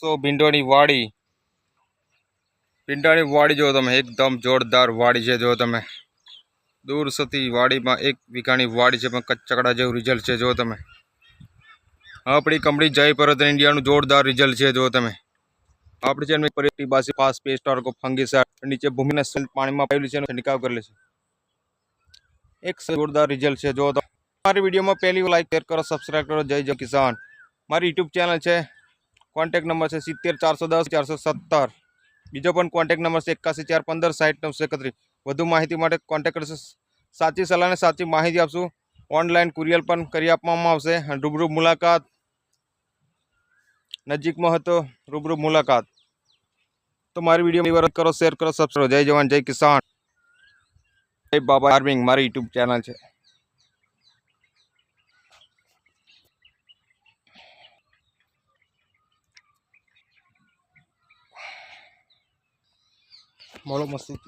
दोस्तों भींडोनी वाड़ी जो तमे एकदम जोरदार वाड़ी है। जो तमे दूर सुधी वाड़ी में 1 वीघानी वाड़ी है, कच्चकड़ा जेवुं रिजल्ट है। जो तमे अपनी कंपनी जय पर्वत इंडिया जोरदार रिजल्ट है। जो तमे अपनी चेन में बासी फास्ट पेस्ट और फंगीसाइड नीचे भूमि पानी में पायेलुं छे, छिड़काव करेलो छे। एक जोरदार रिजल्ट है। जो हमारी वीडियो में पहली लाइक शेयर करो, सब्सक्राइब करो। जय जय किसान मारी यूट्यूब चैनल है। कॉन्टेक्ट नंबर है 70 410 470। बीजो पण कॉन्टेक्ट नंबर है 81 415 60 931। વધુ માહિતી માટે કોન્ટેક્ટ કરશો। સાચી સલાહ અને સાચી માહિતી આપશું। ઓનલાઈન કુરિયર પણ કરી આપવામાં આવશે। રૂબરૂ મુલાકાત નજીકમાં હોય તો રૂબરૂ મુલાકાત। તો મારી વિડીયો કરો, શેર કરો, સબસ્ક્રાઇબ। જય જવાન જય કિસાન જય બાબા ફાર્મિંગ મારી यूट्यूब चैनल है। મોળો મસ્તી